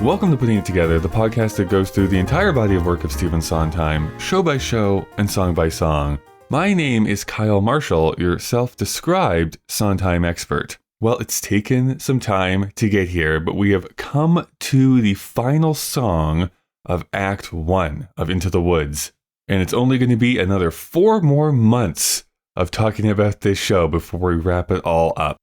Welcome to Putting It Together, the podcast that goes through the entire body of work of Stephen Sondheim, show by show and song by song. My name is Kyle Marshall, your self-described Sondheim expert. Well, it's taken some time to get here, but we have come to the final song of Act 1 of Into the Woods. And it's only going to be another 4 more months of talking about this show before we wrap it all up.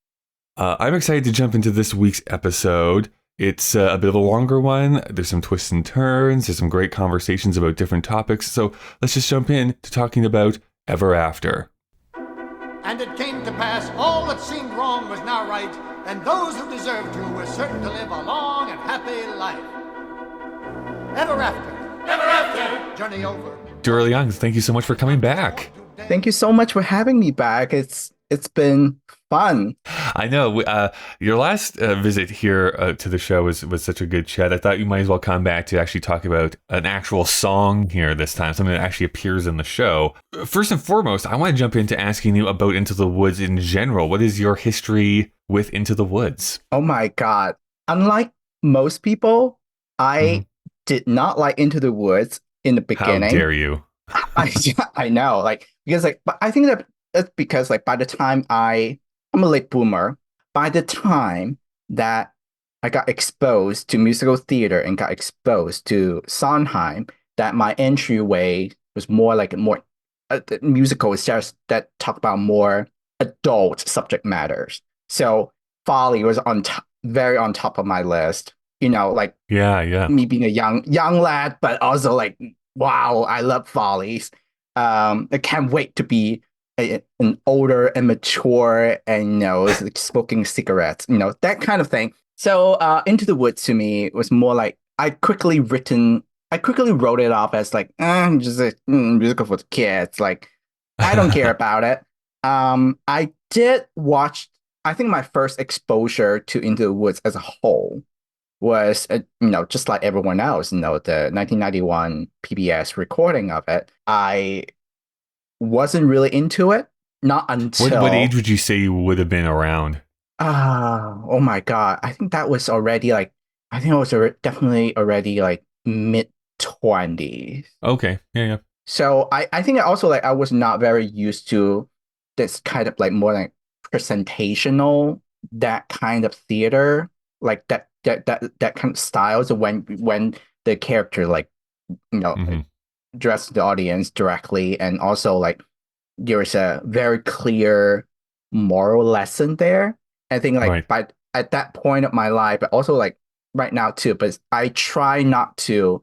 I'm excited to jump into this week's episode. It's a bit of a longer one. There's some twists and turns. There's some great conversations about different topics. So let's just jump in to talking about Ever After. And it came to pass, all that seemed wrong was now right, and those who deserved to were certain to live a long and happy life. Ever after. Ever after. Journey over. Durra Leung, thank you so much for coming back. Thank you so much for having me back. It's been fun. I know. Your last visit here to the show was such a good chat. I thought you might as well come back to actually talk about an actual song here this time, something that actually appears in the show. First and foremost, I want to jump into asking you about Into the Woods in general. What is your history with Into the Woods? Oh my God. Unlike most people, I did not like Into the Woods in the beginning. How dare you? I know, but I think that it's because by the time I'm a late boomer. By the time that I got exposed to musical theater and got exposed to Sondheim, that my entryway was more musical just that talk about more adult subject matters. So Folly was very on top of my list. Me being a young lad, but also wow, I love Follies. I can't wait to be an older and mature and smoking cigarettes, that kind of thing. So Into the Woods to me was more like I quickly wrote it off as just a musical for the kids. I don't care about it. I did watch. I think my first exposure to Into the Woods as a whole was just like everyone else, the 1991 PBS recording of it. I wasn't really into it, not until... What age would you say you would have been around? Oh my God. I think that was already definitely already mid-20s. Okay, yeah. So I think also I was not very used to this kind of more presentational, that kind of theater, that kind of styles of when the character address the audience directly, and also there's a very clear moral lesson there. I think but at that point of my life, but also right now too, but I try not to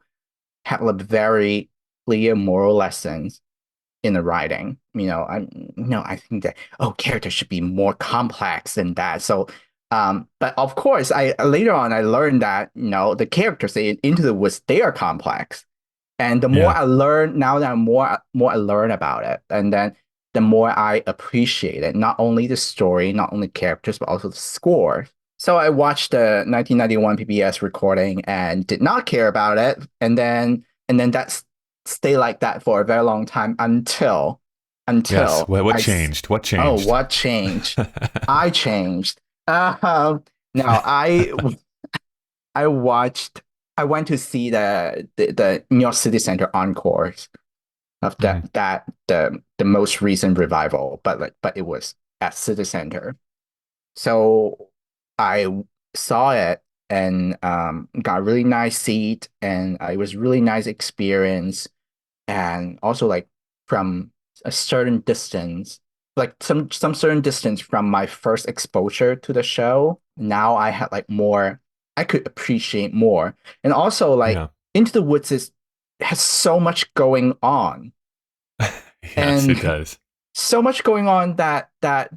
have very clear moral lessons in the writing. I think that characters should be more complex than that. So but of course later on I learned that the characters in Into the Woods, they are complex. And the more I learn, now that more I learn about it, and then the more I appreciate it, not only the story, not only characters, but also the score. So I watched the 1991 PBS recording and did not care about it. And then that stayed like that for a very long time until yes. What changed? What changed? Oh, what changed? I changed. No, I went to see the New York City Center encores of the most recent revival, but it was at City Center. So I saw it and got a really nice seat, and it was really nice experience. And also from a certain distance, some certain distance from my first exposure to the show, now I had more. I could appreciate more. And also Into the Woods has so much going on. Yes, it does. So much going on that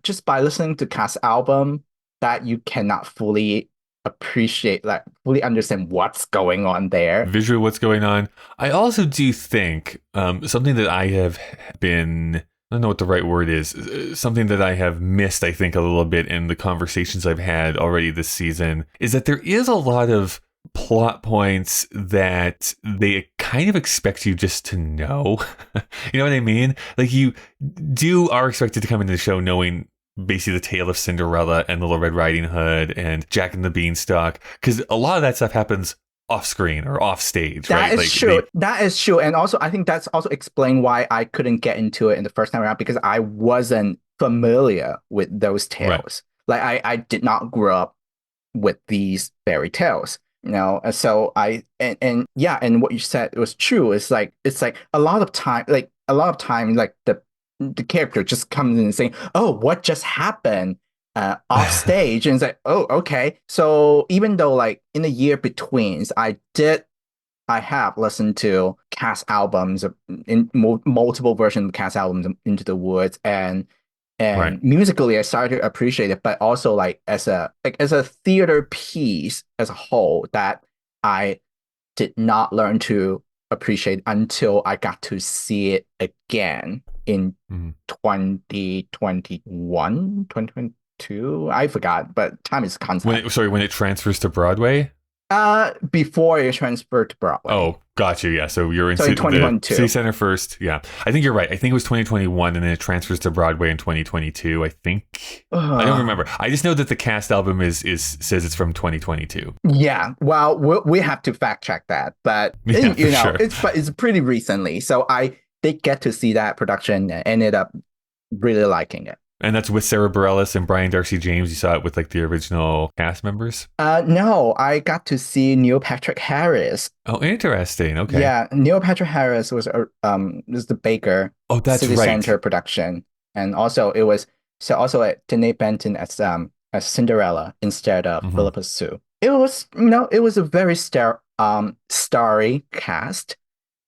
just by listening to cast album, that you cannot fully appreciate, fully understand what's going on there. Visually what's going on. I also do think something that I have been... I don't know what the right word is. Something that I have missed, I think, a little bit in the conversations I've had already this season is that there is a lot of plot points that they kind of expect you just to know. You know what I mean? You are expected to come into the show knowing basically the tale of Cinderella and Little Red Riding Hood and Jack and the Beanstalk, because a lot of that stuff happens off screen or off stage, That right? is true. That is true. And also, I think that's also explained why I couldn't get into it in the first time around because I wasn't familiar with those tales. Like I did not grow up with these fairy tales. And so and yeah, and what you said was true. It's like a lot of time, like the character just comes in and saying, "Oh, what just happened?" Off stage, and it's like, "Oh, okay." So even though like in the year betweens, I have listened to cast albums in multiple versions of cast albums Into the Woods, and Right. musically I started to appreciate it, but also like as a theater piece as a whole that I did not learn to appreciate until I got to see it again in Mhm. 2021, 2022. I forgot, but time is constant. When it transfers to Broadway? Before it transferred to Broadway. Oh, got you. Yeah. So you're in So in the 2022. City Center first. Yeah. I think you're right. I think it was 2021 and then it transfers to Broadway in 2022. I think. I don't remember. I just know that the cast album says it's from 2022. Yeah. Well, we have to fact check that, but Yeah, sure. it's pretty recently. So I did get to see that production and ended up really liking it. And that's with Sarah Bareilles and Brian Darcy James. You saw it with like the original cast members? No, I got to see Neil Patrick Harris. Oh, interesting. Okay. Yeah, Neil Patrick Harris was the Baker City right. Center production, and also it was Danae Benton as Cinderella instead of Philippa Sue. It was it was a very starry cast.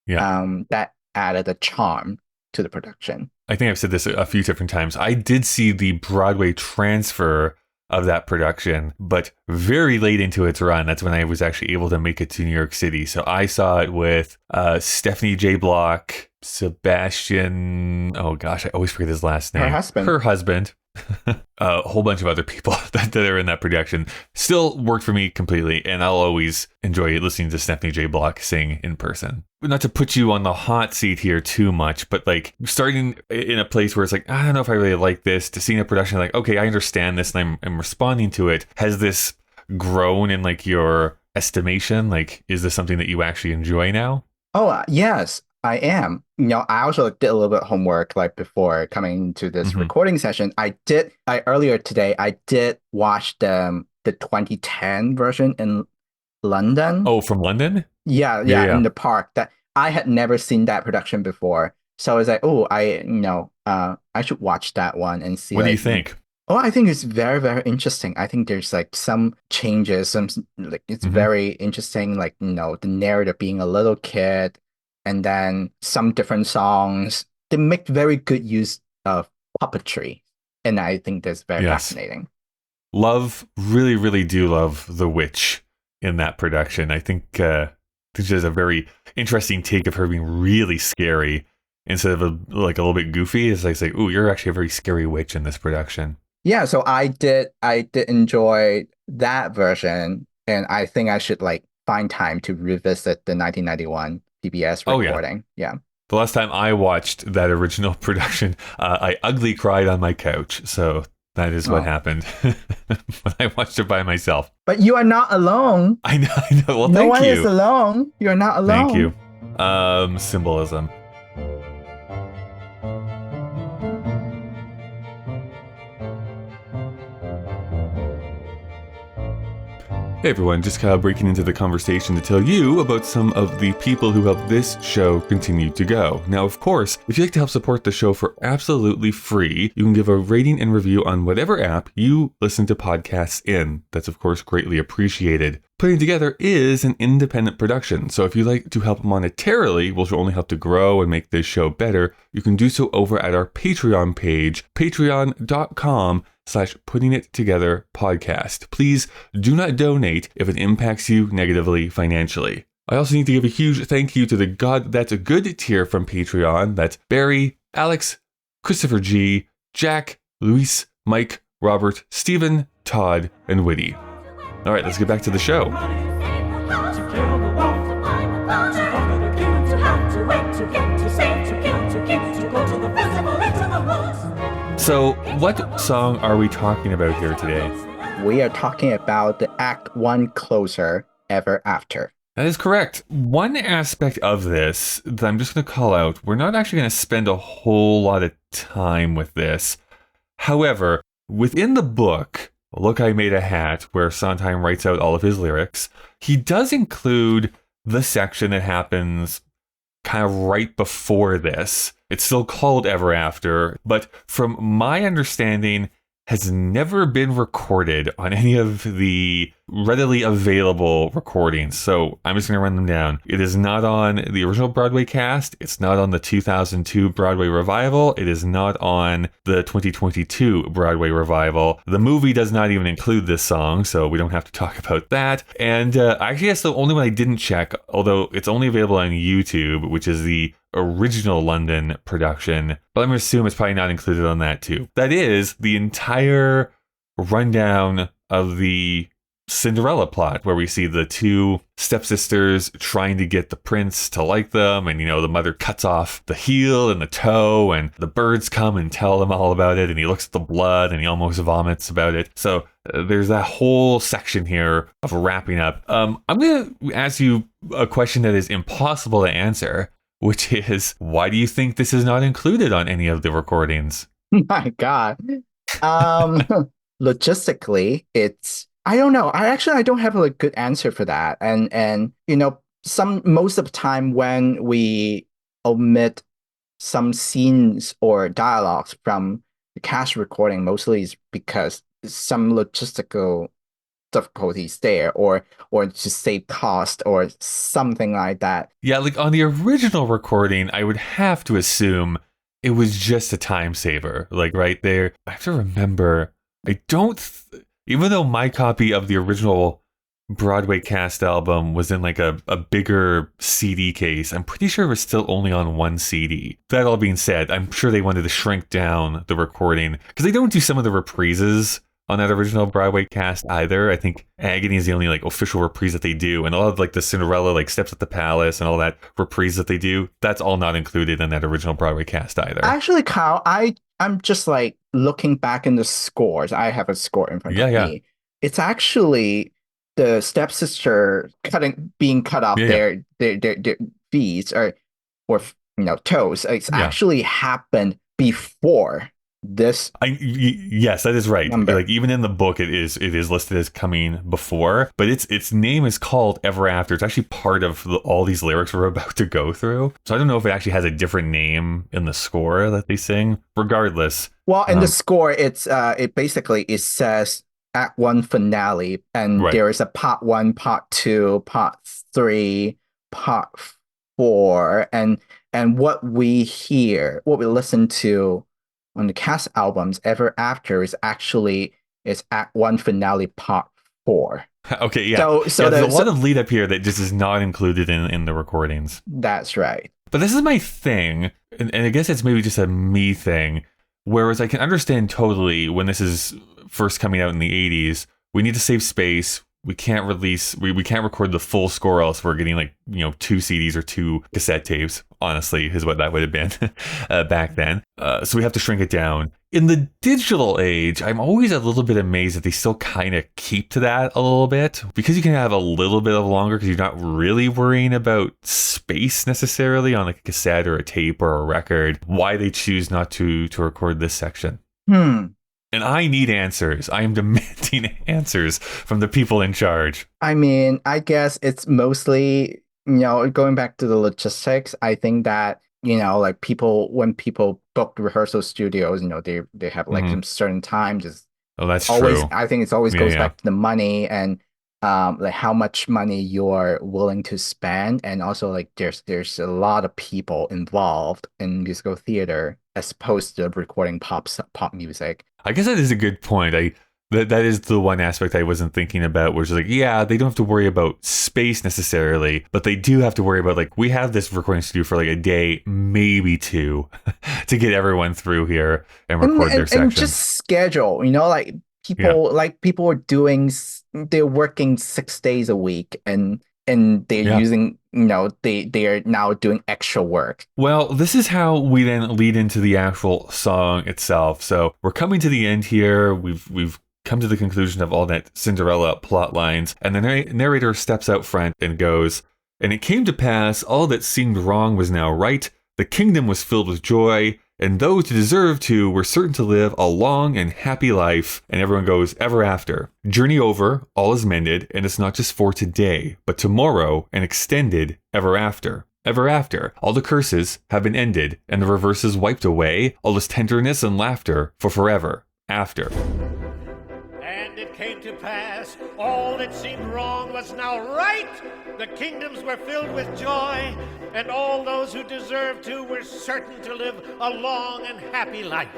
Yeah. That added a charm to the production. I think I've said this a few different times. I did see the Broadway transfer of that production, but very late into its run. That's when I was actually able to make it to New York City. So I saw it with Stephanie J. Block, Sebastian. Oh gosh, I always forget his last name. Her husband. A whole bunch of other people that are in that production. Still worked for me completely, and I'll always enjoy listening to Stephanie J. Block sing in person. Not to put you on the hot seat here too much, but like starting in a place where it's like, I don't know if I really like this, to seeing a production like, okay, I understand this and I'm responding to it. Has this grown in like your estimation? Like, is this something that you actually enjoy now? Oh, yes, I am. I also did a little bit of homework like before coming to this recording session. Earlier today, I did watch the 2010 version in London. Oh, from London? Yeah, in the park. That I had never seen that production before. So I was like, oh, I should watch that one and see. What do you think? Oh, I think it's very, very interesting. I think there's like some changes, it's very interesting, like, the narrative being a little kid and then some different songs. They make very good use of puppetry. And I think that's very fascinating. Really, really do love the witch in that production. I think she has a very interesting take of her being really scary instead of a little bit goofy. It's like, ooh, you're actually a very scary witch in this production. Yeah, so I did enjoy that version, and I think I should like find time to revisit the 1991 PBS recording. Yeah. The last time I watched that original production, I ugly cried on my couch. So that is what happened when I watched it by myself. But you are not alone. I know. Well, no thank one you. is alone. You're not alone. Thank you. Symbolism. Hey everyone, just breaking into the conversation to tell you about some of the people who help this show continue to go. Now, of course, if you'd like to help support the show for absolutely free, you can give a rating and review on whatever app you listen to podcasts in. That's, of course, greatly appreciated. Putting Together is an independent production, so if you'd like to help monetarily, which will only help to grow and make this show better, you can do so over at our Patreon page, patreon.com/puttingittogetherpodcast. Please do not donate if it impacts you negatively financially. I also need to give a huge thank you to the God That's a Good tier from Patreon. That's Barry, Alex, Christopher G, Jack, Luis, Mike, Robert, Stephen, Todd, and Whitty. All right, let's get back to the show. So, what song are we talking about here today? We are talking about the Act 1 closer, Ever After. That is correct. One aspect of this that I'm just going to call out, we're not actually going to spend a whole lot of time with this. However, within the book, Look, I Made a Hat, where Sondheim writes out all of his lyrics, he does include the section that happens kind of right before this. It's still called Ever After, but from my understanding, has never been recorded on any of the readily available recordings. So I'm just going to run them down. It is not on the original Broadway cast. It's not on the 2002 Broadway revival. It is not on the 2022 Broadway revival. The movie does not even include this song, so we don't have to talk about that. And actually, that's the only one I didn't check, although it's only available on YouTube, which is the original London production, but I'm going to assume it's probably not included on that too. That is the entire rundown of the Cinderella plot, where we see the two stepsisters trying to get the prince to like them, and the mother cuts off the heel and the toe, and the birds come and tell them all about it, and he looks at the blood and he almost vomits about it. So there's that whole section here of wrapping up. I'm going to ask you a question that is impossible to answer, which is, why do you think this is not included on any of the recordings? My God. Logistically, I don't know. I don't have a good answer for that. And most of the time when we omit some scenes or dialogues from the cast recording, mostly is because some logistical difficulties there, or to save cost or something like that. Yeah, like on the original recording, I would have to assume it was just a time saver. Like right there, I have to remember, even though my copy of the original Broadway cast album was in like a bigger CD case, I'm pretty sure it was still only on one CD. That all being said, I'm sure they wanted to shrink down the recording because they don't do some of the reprises on that original Broadway cast either. I think Agony is the only like official reprise that they do, and a lot of like the Cinderella like Steps at the Palace and all that reprise that they do, that's all not included in that original Broadway cast either. Actually, Kyle, I'm just like looking back in the scores. I have a score in front of me. It's actually the stepsister being cut off their feet or toes. It's actually happened before this. Yes, that is right. Number. Like even in the book, it is listed as coming before, but its name is called Ever After. It's actually part of all these lyrics we're about to go through. So I don't know if it actually has a different name in the score that they sing. Regardless, well, in the score, it says Act 1 finale, and there is a part 1, part 2, part 3, part 4, and what we listen to on the cast albums Ever After is Act 1 finale part 4. Okay, yeah. So there's a lot of lead up here that just is not included in the recordings. That's right. But this is my thing, and I guess it's maybe just a me thing, whereas I can understand totally when this is first coming out in the 80s, we need to save space. We can't record the full score, else we're getting 2 CDs or 2 cassette tapes, honestly, is what that would have been back then. So we have to shrink it down. In the digital age, I'm always a little bit amazed that they still kind of keep to that a little bit, because you can have a little bit of longer because you're not really worrying about space necessarily on like a cassette or a tape or a record. Why they choose not to record this section. And I need answers. I am demanding answers from the people in charge. I mean, I guess it's mostly, going back to the logistics. I think that, like when people book rehearsal studios, they have like some certain times. That's always true. I think it's always goes back to the money and like how much money you're willing to spend. And also like there's a lot of people involved in musical theater as opposed to recording pop music. I guess that is a good point. That is the one aspect I wasn't thinking about, which is like, yeah, they don't have to worry about space necessarily, but they do have to worry about like, we have this recording studio for like a day, maybe 2, to get everyone through here and record their section. And just schedule, like people are they're working 6 days a week and they're using, they are now doing extra work. Well, this is how we then lead into the actual song itself. So we're coming to the end here. We've come to the conclusion of all that Cinderella plot lines, and the narrator steps out front and goes, "And it came to pass, all that seemed wrong was now right. The kingdom was filled with joy, and those who deserved to were certain to live a long and happy life." And everyone goes, "Ever after. Journey over, all is mended, and it's not just for today, but tomorrow and extended ever after. Ever after. All the curses have been ended, and the reverses wiped away, all this tenderness and laughter for forever after." And it came to pass, all that seemed wrong was now right. The kingdoms were filled with joy, and all those who deserved to were certain to live a long and happy life.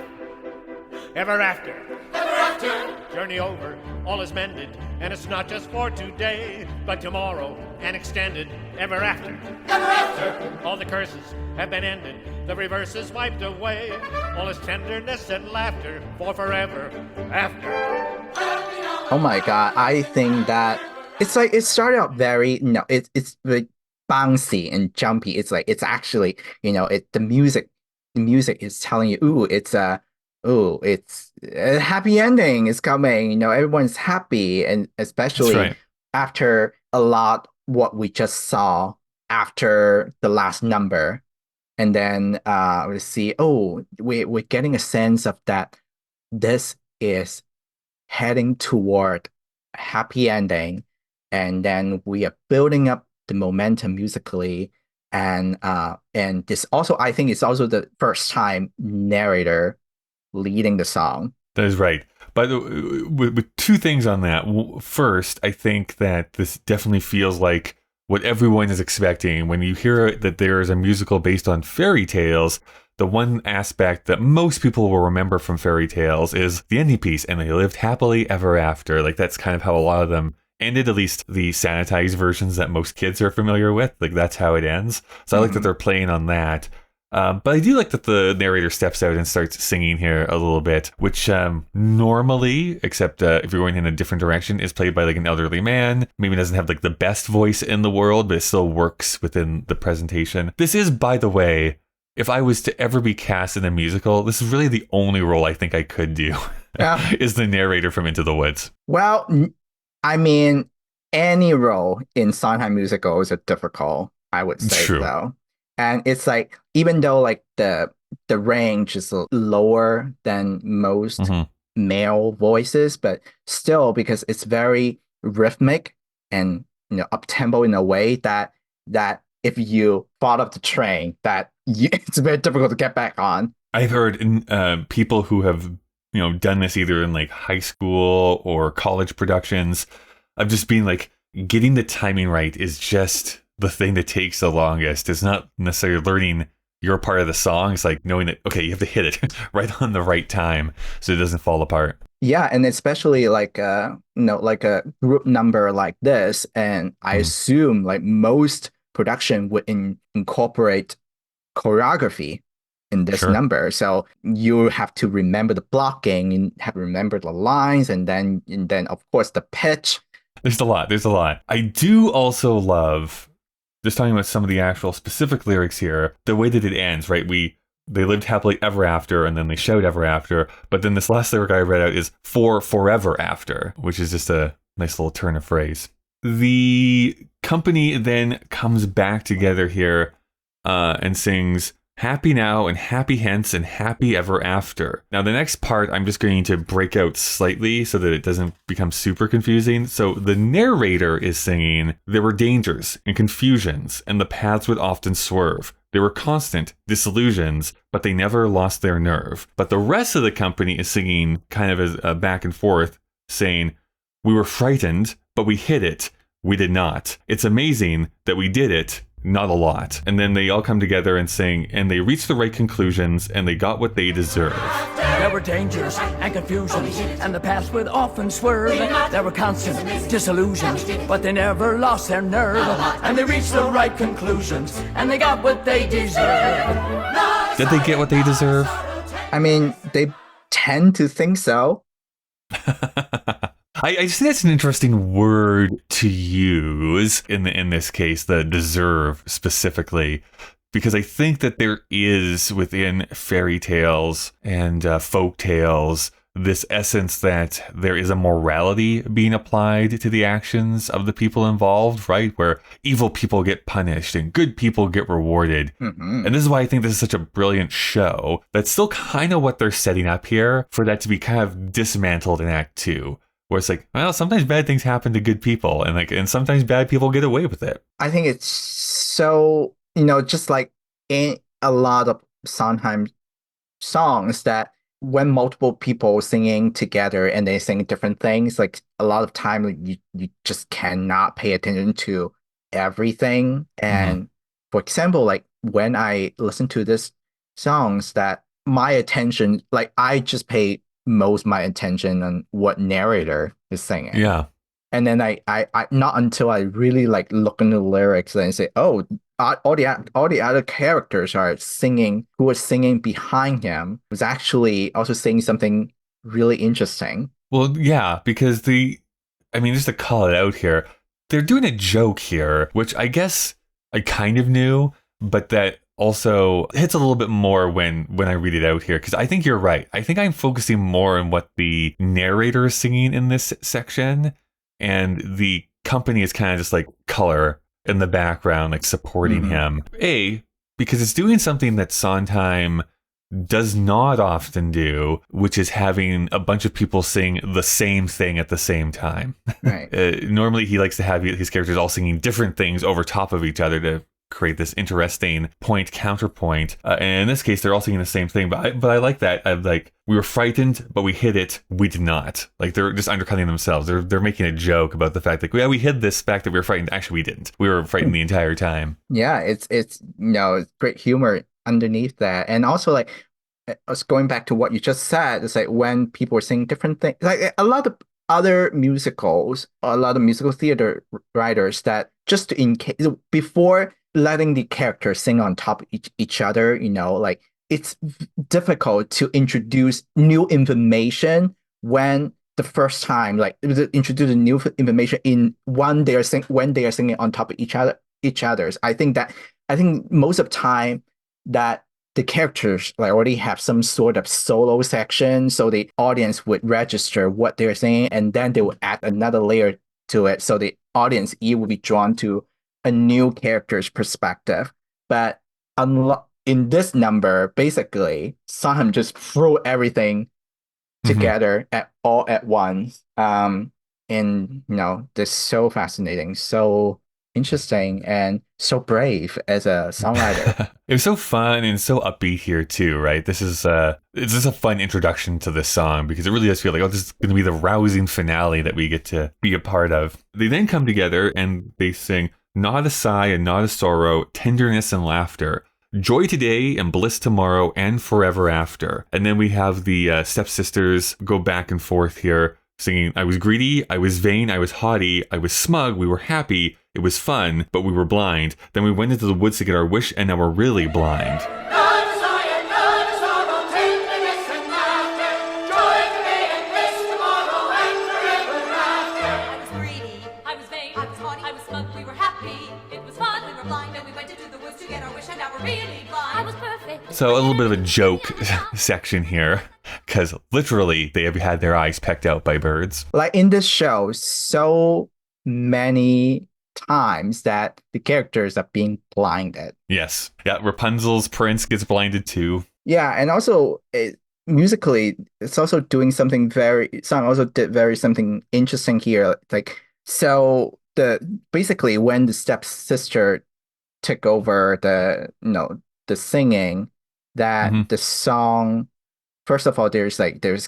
Ever after. Ever after. Journey over, all is mended, and it's not just for today, but tomorrow and extended ever after. Ever after. All the curses have been ended, the reverses wiped away, all is tenderness and laughter for forever after. Oh my God, I think that it's like it started out very it's like bouncy and jumpy. It's actually, the music is telling you, it's a happy ending is coming, everyone's happy, and especially after a lot what we just saw after the last number. And then we see, we're getting a sense of that this is heading toward a happy ending, and then we are building up the momentum musically, and this also, I think, it's also the first time narrator leading the song. That is right. By the way, with two things on that. First, I think that this definitely feels like what everyone is expecting when you hear that there is a musical based on fairy tales. The one aspect that most people will remember from fairy tales is the ending piece, and they lived happily ever after. Like, that's kind of how a lot of them ended, at least the sanitized versions that most kids are familiar with. Like, that's how it ends. So I like that they're playing on that. But I do like that the narrator steps out and starts singing here a little bit, which normally, except if you're going in a different direction, is played by like an elderly man. Maybe doesn't have like the best voice in the world, but it still works within the presentation. This is, by the way, if I was to ever be cast in a musical, this is really the only role I think I could do, is the narrator from Into the Woods. Well, I mean, any role in Sondheim musicals are difficult, I would say. True. Though. And it's like, even though like the range is lower than most male voices, but still, because it's very rhythmic and up tempo in a way that if you fall off the train, it's very difficult to get back on. I've heard people who have done this either in like high school or college productions, of just being like, getting the timing right is just the thing that takes the longest. It's not necessarily learning your part of the song. It's like knowing that, okay, you have to hit it right on the right time so it doesn't fall apart. Yeah, and especially like like a group number like this, and I assume like most production would incorporate choreography in this number. So you have to remember the blocking and have to remember the lines, and then of course the pitch. There's a lot. I do also love, just talking about some of the actual specific lyrics here, the way that it ends, right? They lived happily ever after, and then they shout ever after. But then this last lyric I read out is for forever after, which is just a nice little turn of phrase. The company then comes back together here and sings happy now and happy hence and happy ever after. Now, the next part, I'm just going to break out slightly so that it doesn't become super confusing. So the narrator is singing, there were dangers and confusions, and the paths would often swerve. There were constant disillusions, but they never lost their nerve. But the rest of the company is singing kind of as a back and forth, saying, we were frightened, but we hid it. We did not. It's amazing that we did it. Not a lot. And then they all come together and sing, and they reached the right conclusions, and they got what they deserved. There were dangers and confusions, and the paths would often swerve. There were constant disillusions, but they never lost their nerve. And they reached the right conclusions, and they got what they deserved. Did they get what they deserve? I mean, they tend to think so. I just think that's an interesting word to use in this case, the deserve specifically, because I think that there is within fairy tales and folk tales this essence that there is a morality being applied to the actions of the people involved, right? Where evil people get punished and good people get rewarded. Mm-hmm. And this is why I think this is such a brilliant show. That's still kind of what they're setting up here for that to be kind of dismantled in Act 2. Where it's like, well, sometimes bad things happen to good people, and sometimes bad people get away with it. I think it's so, just like in a lot of Sondheim songs that when multiple people singing together and they sing different things, like a lot of time like, you just cannot pay attention to everything. And for example, like when I listen to this songs that my attention, like I just pay most my attention on what narrator is singing. Yeah. And then I not until I really like look into the lyrics and say, oh, all the other characters are singing, who was singing behind him was actually also saying something really interesting. Well, yeah, because just to call it out here, they're doing a joke here, which I guess I kind of knew, but that also hits a little bit more when I read it out here, because I think you're right. I think I'm focusing more on what the narrator is singing in this section, and the company is kind of just like color in the background, like supporting him. Because it's doing something that Sondheim does not often do, which is having a bunch of people sing the same thing at the same time. Right. Normally he likes to have his characters all singing different things over top of each other to create this interesting point counterpoint. And in this case, they're all singing the same thing. But I like that. I'm like, we were frightened, but we hid it. We did not. Like they're just undercutting themselves. They're making a joke about the fact that we hid this fact that we were frightened. Actually, we didn't. We were frightened the entire time. Yeah, it's great humor underneath that, and also like us going back to what you just said, it's like when people are saying different things, like a lot of other musicals, a lot of musical theater writers that just in case before letting the characters sing on top of each other, like it's difficult to introduce new information when the first time, like introduce the new information in when they are singing on top of each other's. I think most of the time that the characters like already have some sort of solo section, so the audience would register what they're saying, and then they would add another layer to it, so the audience ear will be drawn to a new character's perspective. But in this number, basically, Sondheim just threw everything together all at once. And this is so fascinating, so interesting, and so brave as a songwriter. It was so fun and so upbeat here too, right? This is it's just a fun introduction to this song, because it really does feel like, this is going to be the rousing finale that we get to be a part of. They then come together and they sing "Not a sigh and not a sorrow, tenderness and laughter, joy today and bliss tomorrow and forever after." And then we have the stepsisters go back and forth here, singing, "I was greedy, I was vain, I was haughty, I was smug, we were happy, it was fun, but we were blind. Then we went into the woods to get our wish, and now we're really blind." So a little bit of a joke section here, because literally they have had their eyes pecked out by birds. Like in this show, so many times that the characters are being blinded. Yes. Yeah, Rapunzel's prince gets blinded too. Yeah, and also musically, it's also doing something something interesting here. Like, so basically when the stepsister took over the singing, that the song, first of all, there's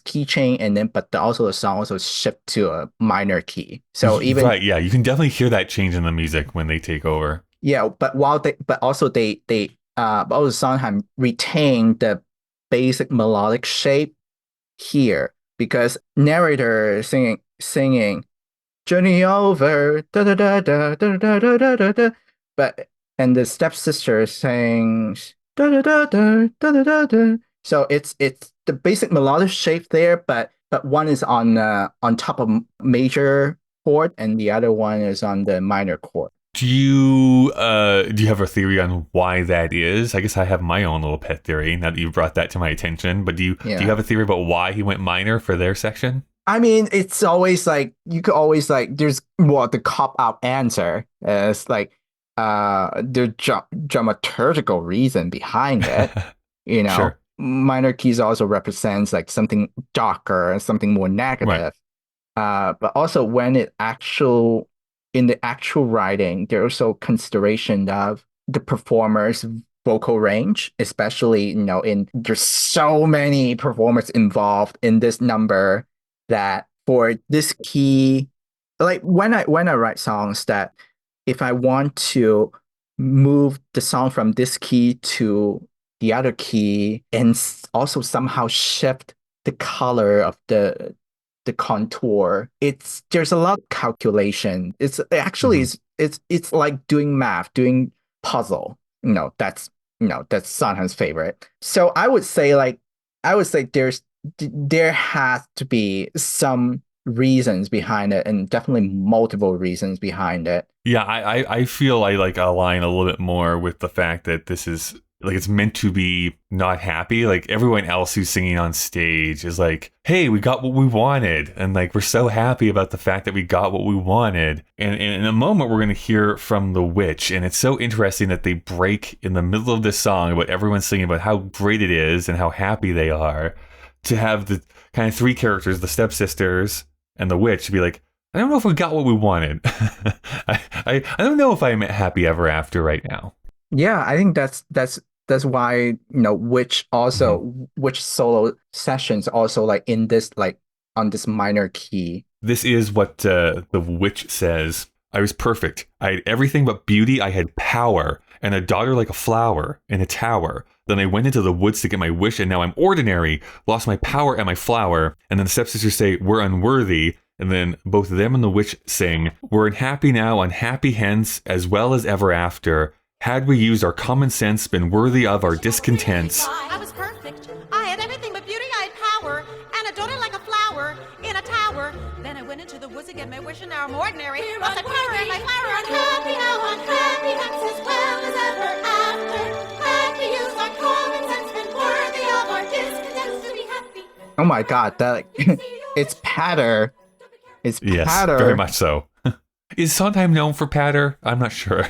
key change, and then also the song also shift to a minor key. So even right, yeah, you can definitely hear that change in the music when they take over. Yeah, but also Sondheim retain the basic melodic shape here, because narrator singing "Journey over da da da da da da da da da da," and the stepsister sings da da da da da da da da. So it's the basic melodic shape there, but one is on top of major chord and the other one is on the minor chord. Do you have a theory on why that is? I guess I have my own little pet theory now that you've brought that to my attention. But do you have a theory about why he went minor for their section? I mean, it's always like you could always like there's the cop out answer is like the dramaturgical reason behind it. Sure. Minor keys also represents like something darker and something more negative. But also when in the actual writing, there's also consideration of the performer's vocal range, especially, there's so many performers involved in this number that for this key, like when I write songs that if I want to move the song from this key to the other key and also somehow shift the color of the contour, there's a lot of calculation. It's actually it's like doing math, doing puzzle. That's Sondheim's favorite. So I would say there has to be some reasons behind it, and definitely multiple reasons behind it. Yeah, I feel I like align a little bit more with the fact that this is like it's meant to be not happy. Like everyone else who's singing on stage is like, hey, we got what we wanted. And like, we're so happy about the fact that we got what we wanted. And in a moment, we're going to hear from the witch. And it's so interesting that they break in the middle of this song about everyone singing about how great it is and how happy they are, to have the kind of three characters, the stepsisters and the witch, to be like, I don't know if we got what we wanted. I don't know if I'm happy ever after right now. Yeah, I think that's why which solo sessions also like in this like on this minor key. This is what the witch says. I was perfect. I had everything but beauty. I had power and a daughter like a flower in a tower. Then I went into the woods to get my wish, and now I'm ordinary. Lost my power and my flower. And then the stepsisters say we're unworthy. And then both them and the witch sing, we're unhappy now, unhappy hence, as well as ever after. Had we used our common sense, been worthy of our discontents. I was perfect. I had everything but beauty. I had power and a daughter like a flower in a tower. Then I went into the woods to get my wish, and now I'm ordinary. Lost my power and my flower. Unhappy now, unhappy hence, as well as ever after. Had we used our common sense, been worthy of our discontents to be happy. Oh my God, that it's patter. It's yes, patter. Very much so. Is Sondheim known for patter? I'm not sure.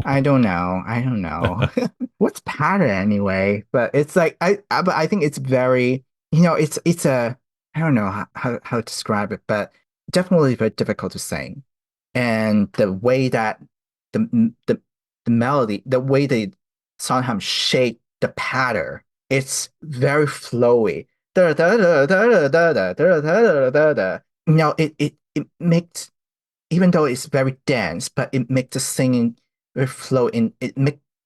I don't know. What's patter anyway? But it's like but I think it's very it's a I don't know how to describe it, but definitely very difficult to sing. And the way that the melody, the way they Sondheim shape the patter, it's very flowy. It makes, even though it's very dense, but it makes the singing very flow in.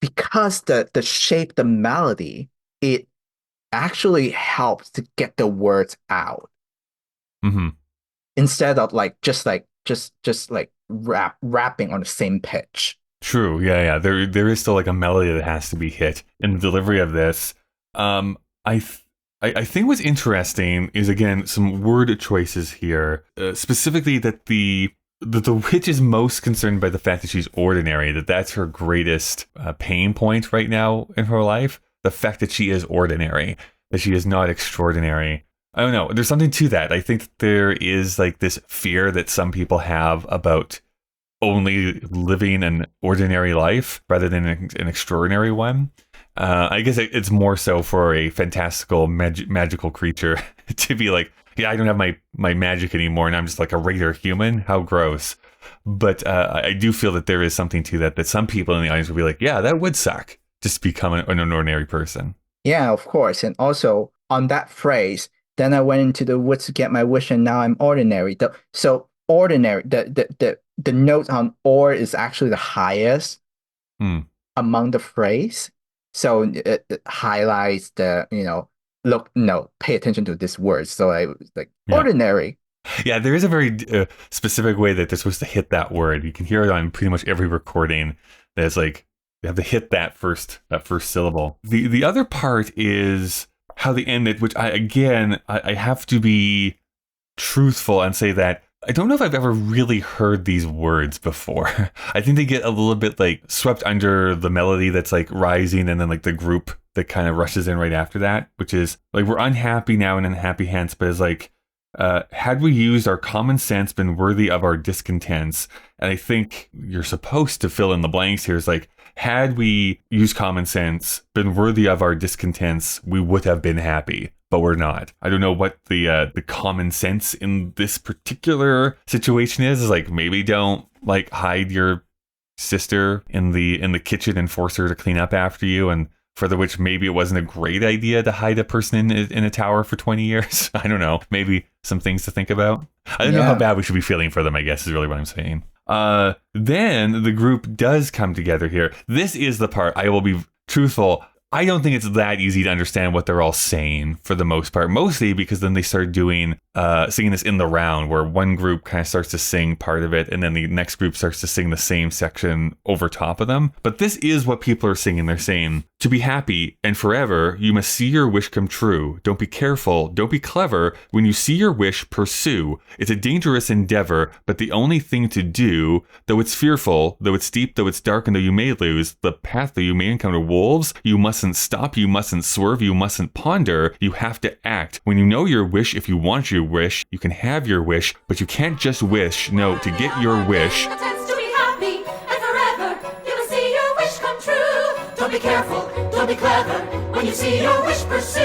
Because the shape, the melody, it actually helps to get the words out. Mm-hmm. Instead of just rapping on the same pitch. True. Yeah. There is still like a melody that has to be hit in the delivery of this. I think what's interesting is, again, some word choices here, specifically that the witch is most concerned by the fact that she's ordinary, that's her greatest pain point right now in her life. The fact that she is ordinary, that she is not extraordinary. I don't know. There's something to that. I think that there is like this fear that some people have about only living an ordinary life rather than an extraordinary one. I guess it's more so for a fantastical magical creature to be like, yeah, I don't have my magic anymore and I'm just like a regular human. How gross. But I do feel that there is something to that some people in the audience will be like, yeah, that would suck, just to become an ordinary person. Yeah, of course. And also on that phrase, then I went into the woods to get my wish and now I'm ordinary. So ordinary, the note on or is actually the highest among the phrase. So it highlights the, pay attention to this word. So I was like, ordinary. Yeah, there is a very specific way that they're supposed to hit that word. You can hear it on pretty much every recording. That's like, you have to hit that first syllable. The other part is how they end it, which I have to be truthful and say that I don't know if I've ever really heard these words before. I think they get a little bit like swept under the melody that's like rising and then like the group that kind of rushes in right after that, which is like, we're unhappy now and in happy hands, but it's like, had we used our common sense, been worthy of our discontents. And I think you're supposed to fill in the blanks here. It's like, had we used common sense, been worthy of our discontents, we would have been happy, but we're not. I don't know what the common sense in this particular situation is like, maybe don't like hide your sister in the kitchen and force her to clean up after you, and further which maybe it wasn't a great idea to hide a person in a tower for 20 years. I don't know. Maybe some things to think about. I don't know how bad we should be feeling for them, I guess is really what I'm saying. Then the group does come together here. This is the part, I will be truthful, I don't think it's that easy to understand what they're all saying for the most part, mostly because then they start doing singing this in the round where one group kind of starts to sing part of it and then the next group starts to sing the same section over top of them. But this is what people are singing. They're saying, to be happy and forever, you must see your wish come true. Don't be careful, don't be clever. When you see your wish, pursue. It's a dangerous endeavor, but the only thing to do, though it's fearful, though it's steep, though it's dark, and though you may lose the path, though you may encounter wolves, you mustn't stop, you mustn't swerve, you mustn't ponder. You have to act. When you know your wish, if you want your wish, you can have your wish, but you can't just wish. No, to get your wish. To be happy and forever, you will see your wish come true. Don't be careful, don't be clever. When you see your wish pursue,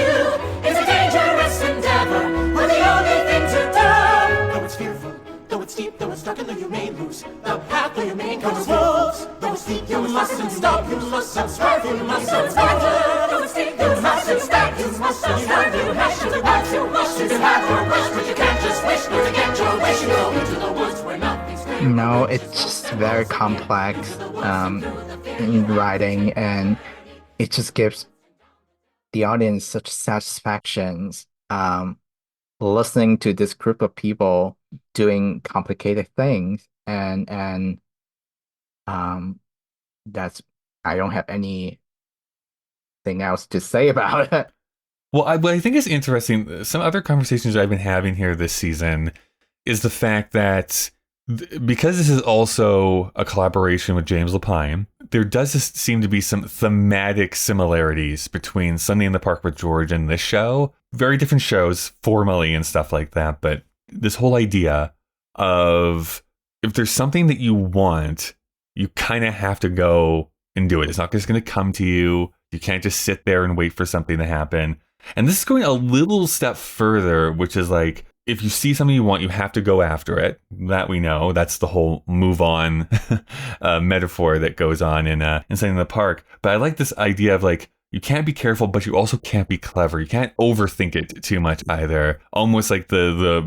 it's a dangerous endeavor, but the only thing to do. Though it's fearful, though it's steep, though it's dark, and though you may lose the path, though you may encounter wolves. Though it's steep, you mustn't stop, you mustn't swerve, you mustn't ponder. Though it's steep, you mustn't stop, you mustn't swerve, you mustn't ponder. You can have your wish, but you can't just wish. To get your wish, you go into the woods where nothing's clear. No, it's just very complex in writing, and it just gives the audience such satisfactions listening to this group of people doing complicated things, and that's, I don't have anything else to say about it. Well, what I think is interesting, some other conversations I've been having here this season is the fact that because this is also a collaboration with James Lapine, there does seem to be some thematic similarities between Sunday in the Park with George and this show. Very different shows formally and stuff like that, but this whole idea of if there's something that you want, you kind of have to go and do it. It's not just going to come to you. You can't just sit there and wait for something to happen. And this is going a little step further, which is like, if you see something you want, you have to go after it. That we know. That's the whole move on metaphor that goes on in Sunday in the Park. But I like this idea of like, you can't be careful, but you also can't be clever. You can't overthink it too much either. Almost like the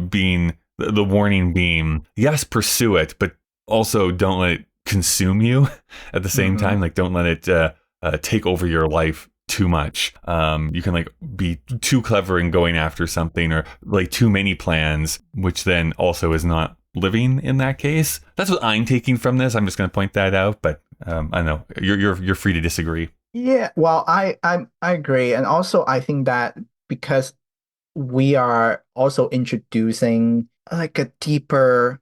warning beam. Yes, pursue it, but also don't let it consume you at the same time. Like, don't let it take over your life too much. You can like be too clever in going after something, or like too many plans, which then also is not living in that case. That's what I'm taking from this. I'm just going to point that out, but I don't know. You're free to disagree. Yeah, well, I agree, and also I think that because we are also introducing like a deeper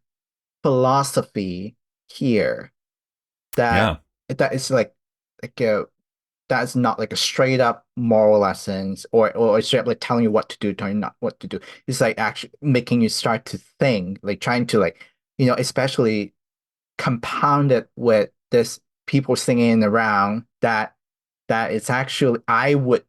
philosophy here, that is like a that's not like a straight up moral lessons or straight up like telling you what to do, telling you not what to do. It's like actually making you start to think, like trying to like, especially compounded with this people singing around that it's actually, I would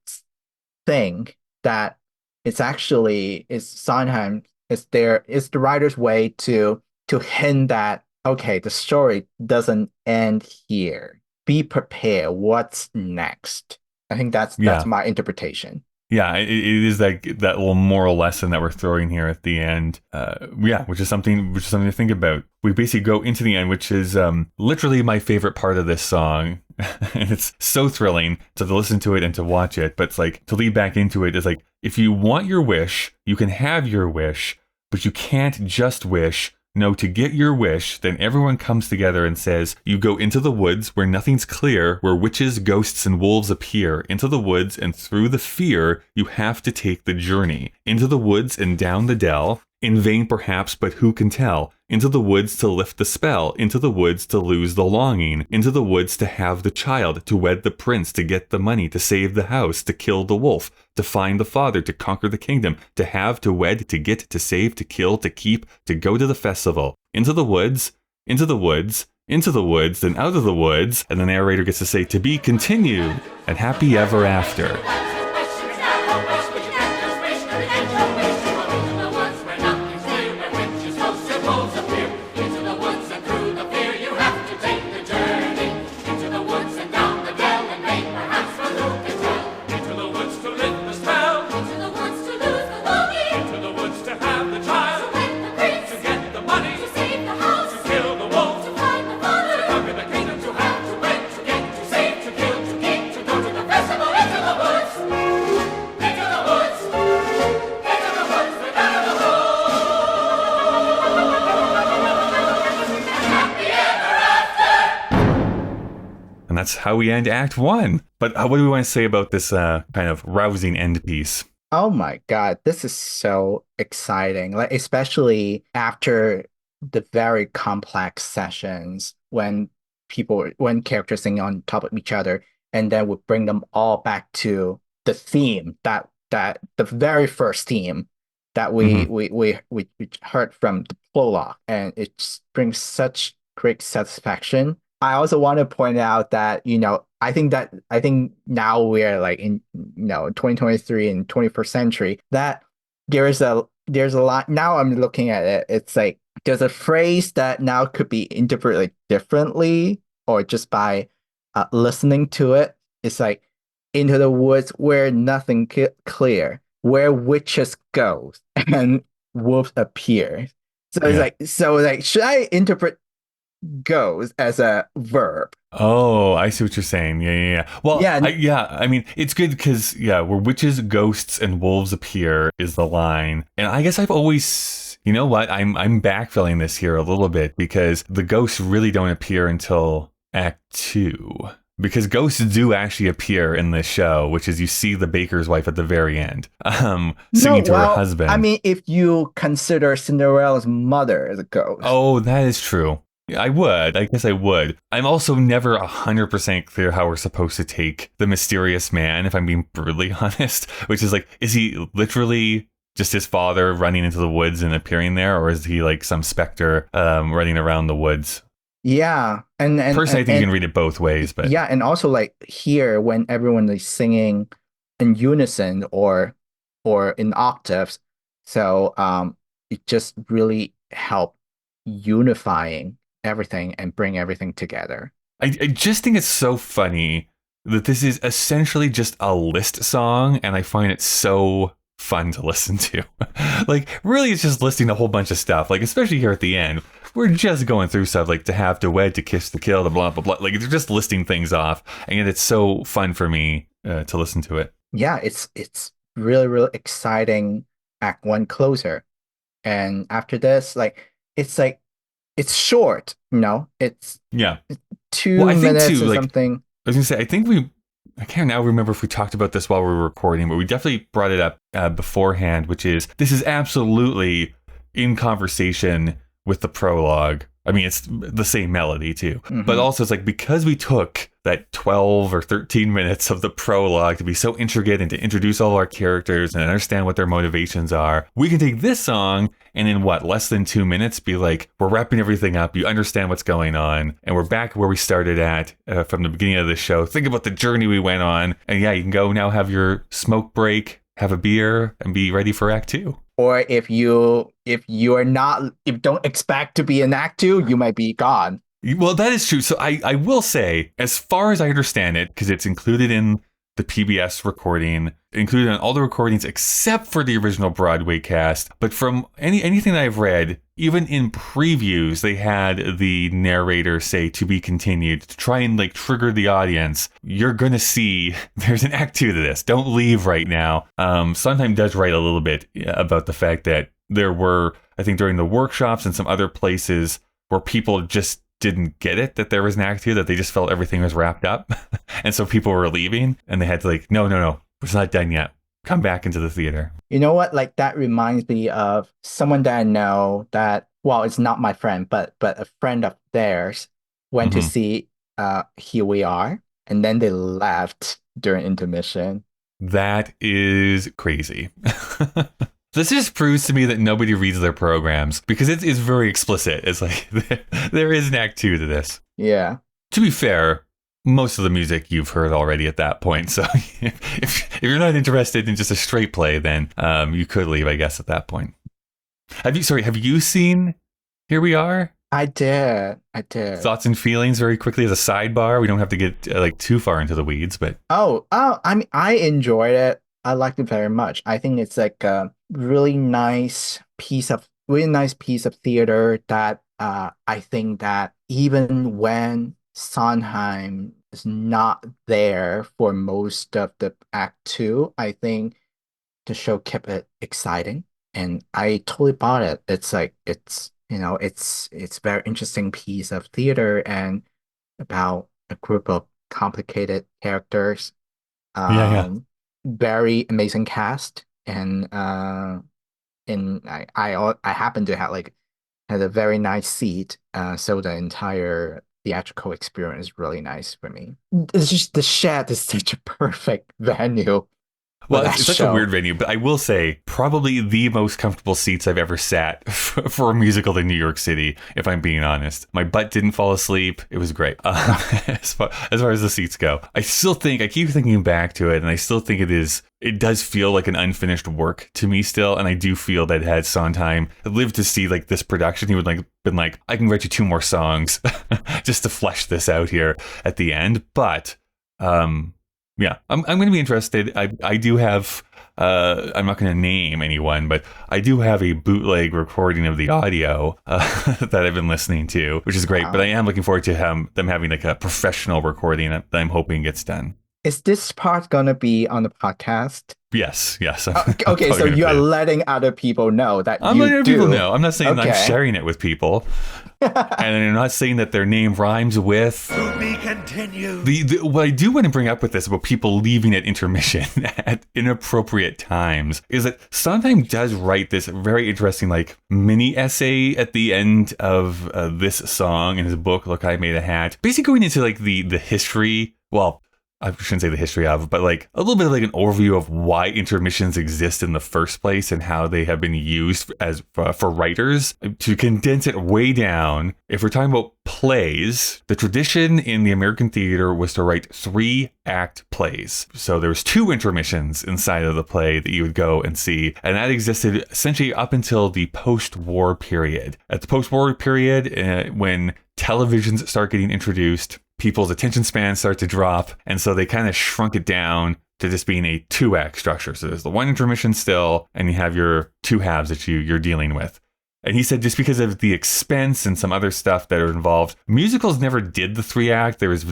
think that it's sometimes it's the writer's way to hint that, okay, the story doesn't end here. Be prepared. What's next? I think that's my interpretation. Yeah, it is that little moral lesson that we're throwing here at the end. Which is something to think about. We basically go into the end, which is literally my favorite part of this song, and it's so thrilling to listen to it and to watch it. But it's like to lead back into it is like, if you want your wish, you can have your wish, but you can't just wish. No, to get your wish, then everyone comes together and says, you go into the woods where nothing's clear, where witches, ghosts, and wolves appear. Into the woods and through the fear, you have to take the journey. Into the woods and down the dell, In vain perhaps, but who can tell? Into the woods to lift the spell, into the woods to lose the longing, into the woods to have the child, to wed the prince, to get the money, to save the house, to kill the wolf, to find the father, to conquer the kingdom, to have, to wed, to get, to save, to kill, to keep, to go to the festival. Into the woods, into the woods, into the woods, then out of the woods, and the narrator gets to say, to be continued, and happy ever after. And that's how we end Act 1. But what do we want to say about this kind of rousing end piece? Oh my God, this is so exciting. Like, especially after the very complex sessions when characters sing on top of each other, and then we bring them all back to the theme that the very first theme that we heard from the prologue, and it just brings such great satisfaction. I also want to point out that, I think now we're like in 2023 and 21st century, that there's a lot. Now I'm looking at it, it's like there's a phrase that now could be interpreted differently, or just by listening to it. It's like, into the woods where nothing clear, where witches go and wolves appear. So it's like, should I interpret goes as a verb? Oh, I see what you're saying. Yeah. Well, I mean, it's good because, where witches, ghosts, and wolves appear is the line. And I guess I've always, you know what, I'm backfilling this here a little bit, because the ghosts really don't appear until Act 2. Because ghosts do actually appear in this show, which is you see the baker's wife at the very end, singing to her husband. I mean, if you consider Cinderella's mother as a ghost. Oh, that is true. I guess I would. I'm also never 100% clear how we're supposed to take the mysterious man, if I'm being brutally honest, which is like, is he literally just his father running into the woods and appearing there, or is he like some specter running around the woods? Yeah. And personally, I think you can read it both ways, but yeah. And also, like, here, when everyone is singing in unison or in octaves, so it just really helped unifying everything and bring everything together. I just think it's so funny that this is essentially just a list song, and I find it so fun to listen to. Like, really, it's just listing a whole bunch of stuff, like, especially here at the end, we're just going through stuff like to have, to wed, to kiss, to kill, to blah blah blah, like they're just listing things off, and yet it's so fun for me to listen to it. Yeah, it's really, really exciting. Act 1 closer, and after this, it's short, it's 2 minutes or something. I was gonna say, I can't now remember if we talked about this while we were recording, but we definitely brought it up beforehand, which is, this is absolutely in conversation with the prologue. I mean, it's the same melody too, but also it's like, because we took that 12 or 13 minutes of the prologue to be so intricate and to introduce all our characters and understand what their motivations are, we can take this song and in less than 2 minutes be like, we're wrapping everything up, you understand what's going on, and we're back where we started at from the beginning of the show. Think about the journey we went on, and you can go now, have your smoke break, have a beer, and be ready for Act 2. Or if you don't expect to be in Act 2, you might be gone. Well, that is true. So I will say, as far as I understand it, because it's included in the PBS recording, included in all the recordings except for the original Broadway cast, but from anything that I've read, even in previews, they had the narrator say to be continued to try and trigger the audience. You're going to see there's an Act 2 to this. Don't leave right now. Sondheim does write a little bit about the fact that there were, I think during the workshops and some other places where people just didn't get it, that there was an Act 2, that they just felt everything was wrapped up. And so people were leaving and they had to no, it's not done yet. come back into the theater. You know what? Like that reminds me of someone that I know that, well, it's not my friend, but a friend of theirs went to Mhm. see Here We Are, and then they left during intermission. That is crazy. This just proves to me that nobody reads their programs because it's very explicit. It's like there is an act two to this. Yeah. To be fair, most of the music you've heard already at that point. So if you're not interested in just a straight play, then you could leave, I guess, at that point. Have you seen Here We Are? I did. Thoughts and feelings very quickly as a sidebar. We don't have to get like too far into the weeds, but I mean, I enjoyed it. I liked it very much. I think it's like a really nice piece of theater that I think that even when Sondheim is not there for most of the act two, I think the show kept it exciting, and I totally bought it. It's like it's very interesting piece of theater and about a group of complicated characters. yeah. Very amazing cast, and I happen to have like had a very nice seat, so the entire theatrical experience is really nice for me. It's just the Shed is such a perfect venue for Well, that it's such a show. weird venue, but I will say probably the most comfortable seats I've ever sat for a musical in New York City, if I'm being honest. My butt didn't fall asleep. It was great. As far as the seats go, I keep thinking back to it, and I still think it does feel like an unfinished work to me still. And I do feel that had Sondheim lived to see like this production, he would been like, I can write you 2 more songs just to flesh this out here at the end. But, yeah, I'm going to be interested. I do have, I'm not going to name anyone, but I do have a bootleg recording of the audio that I've been listening to, which is great. Wow. But I am looking forward to them having like a professional recording that I'm hoping gets done. Is this part gonna be on the podcast? Yes. Okay, so you are letting other people know that I'm you letting do. people know. I'm not saying that I'm Okay. sharing it with people. And I'm not saying that their name rhymes with. To be continued. What I do want to bring up with this about people leaving at intermission at inappropriate times is that Sondheim does write this very interesting like mini essay at the end of this song in his book, Look, I Made a Hat. Basically going into like the history, well, I shouldn't say the history of, but like a little bit of like an overview of why intermissions exist in the first place and how they have been used as for writers. To condense it way down, if we're talking about plays, the tradition in the American theater was to write 3-act plays. So there was 2 intermissions inside of the play that you would go and see, and that existed essentially up until the post-war period. At the post-war period, when televisions start getting introduced, people's attention spans start to drop, and so they kind of shrunk it down to just being a 2-act structure. So there's the 1 intermission still, and you have your 2 halves that you're dealing with. And he said just because of the expense and some other stuff that are involved, musicals never did the 3-act. There's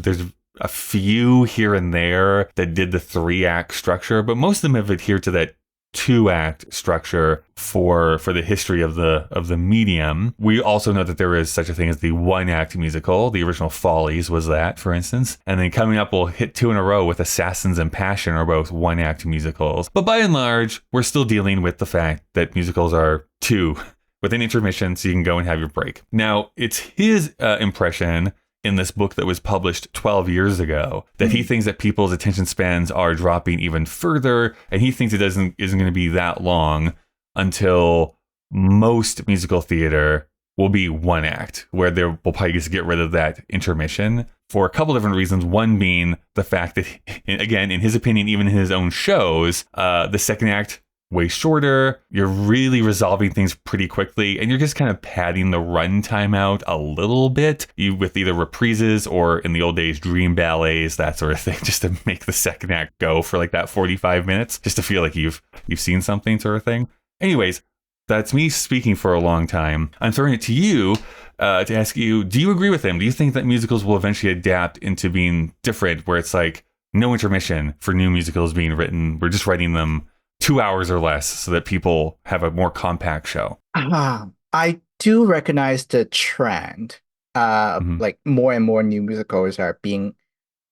a few here and there that did the 3-act structure, but most of them have adhered to that 2-act structure for the history of the medium. We also know that there is such a thing as the 1-act musical. The original Follies was that, for instance. And then coming up, we'll hit 2 in a row with Assassins and Passion are both 1-act musicals. But by and large, we're still dealing with the fact that musicals are 2 with an intermission, so you can go and have your break. Now, it's his impression in this book that was published 12 years ago that he thinks that people's attention spans are dropping even further, and he thinks it isn't going to be that long until most musical theater will be 1-act, where they will probably just get rid of that intermission for a couple different reasons. One being the fact that, again, in his opinion, even in his own shows, the 2nd act way shorter, you're really resolving things pretty quickly, and you're just kind of padding the runtime out a little bit, with either reprises or, in the old days, dream ballets, that sort of thing, just to make the 2nd act go for like that 45 minutes, just to feel like you've seen something, sort of thing. Anyways, that's me speaking for a long time. I'm throwing it to you to ask you, do you agree with him? Do you think that musicals will eventually adapt into being different, where it's like no intermission for new musicals being written? We're just writing them 2 hours or less so that people have a more compact show. I do recognize the trend. Like more and more new musicals are being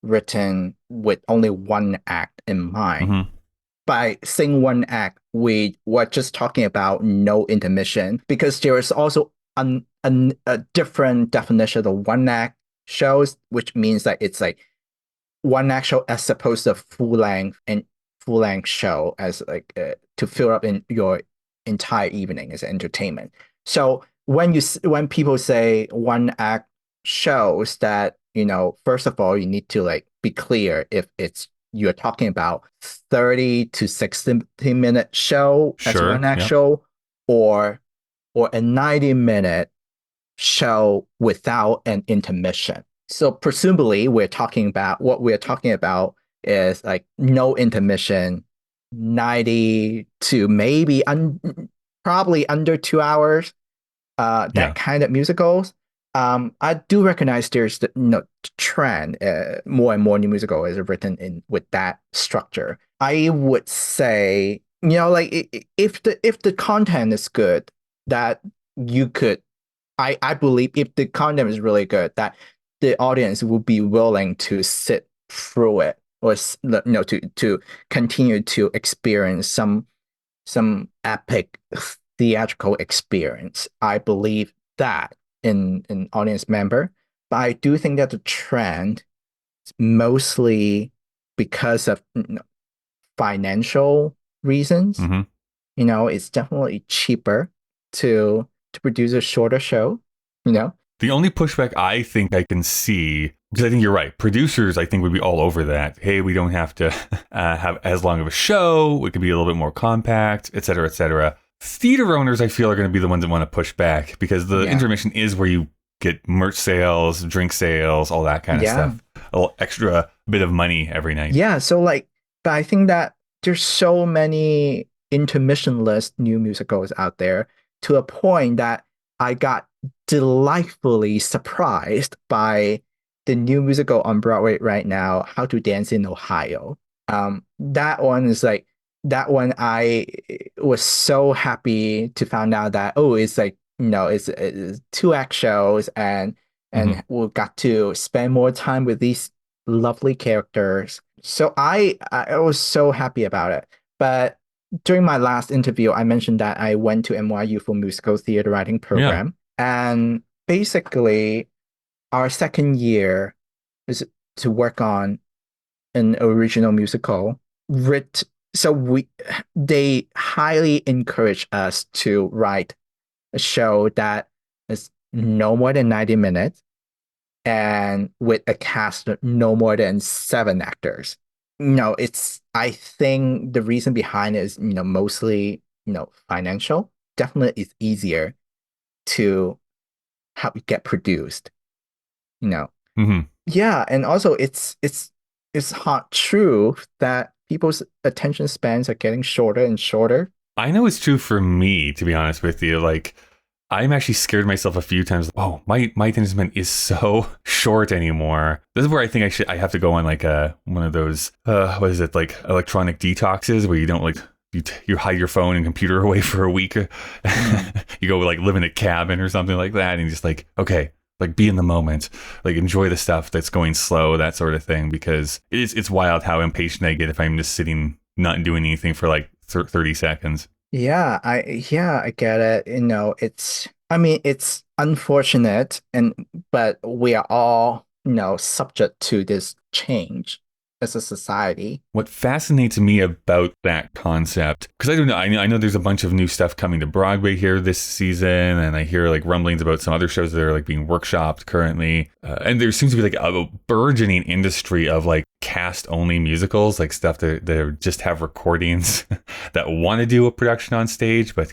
written with only 1 act in mind. by saying one act, we were just talking about no intermission, because there is also a different definition of one act shows, which means that it's like one act show as opposed to full length show as like to fill up in your entire evening as entertainment. So when people say one act shows, that first of all, you need to like be clear if you're talking about 30 to 60-minute show as Sure, one act yeah. show, or a 90-minute show without an intermission. So presumably what we're talking about is like no intermission, 90 to maybe probably under 2 hours, Yeah. that kind of musicals. I do recognize there's the trend. More and more new musical is written in with that structure. I would say, like if the content is good, that you could. I believe if the content is really good, that the audience will be willing to sit through it, or to continue to experience some epic theatrical experience. I believe that in audience member, but I do think that the trend is mostly because of financial reasons. Mhm. It's definitely cheaper to produce a shorter show. The only pushback I think I can see, because I think you're right, producers I think would be all over that. Hey, we don't have to have as long of a show. It could be a little bit more compact, et cetera, et cetera. Theater owners, I feel, are going to be the ones that want to push back, because the intermission is where you get merch sales, drink sales, all that kind of stuff. A little extra bit of money every night. Yeah, so but I think that there's so many intermissionless new musicals out there, to a point that I got delightfully surprised by the new musical on Broadway right now, How to Dance in Ohio. That one I was so happy to find out that it's like it's 2 act shows, and we got to spend more time with these lovely characters. So I was so happy about it. But during my last interview, I mentioned that I went to NYU for musical theater writing program. And basically, our second year is to work on an original musical. So they highly encourage us to write a show that is no more than 90 minutes, and with a cast of no more than 7 actors. I think the reason behind it is, mostly, financial. Definitely it's easier to how it get produced, Mm-hmm. Yeah, and also it's hard truth that people's attention spans are getting shorter and shorter. I know it's true for me, to be honest with you. Like, I'm actually scared myself a few times. Oh, my attention span is so short anymore. This is where I think I have to go on like one of those what is it, like electronic detoxes, where you don't like you hide your phone and computer away for a week. You go like live in a cabin or something like that, and you just like, okay, like be in the moment, like enjoy the stuff that's going slow, that sort of thing. Because it's wild how impatient I get if I'm just sitting not doing anything for like 30 seconds. Yeah, I get it. It's unfortunate, but we are all, subject to this change as a society. What fascinates me about that concept, because I don't know, I know there's a bunch of new stuff coming to Broadway here this season, and I hear like rumblings about some other shows that are like being workshopped currently, and there seems to be like a burgeoning industry of like cast only musicals, like stuff that just have recordings that want to do a production on stage, but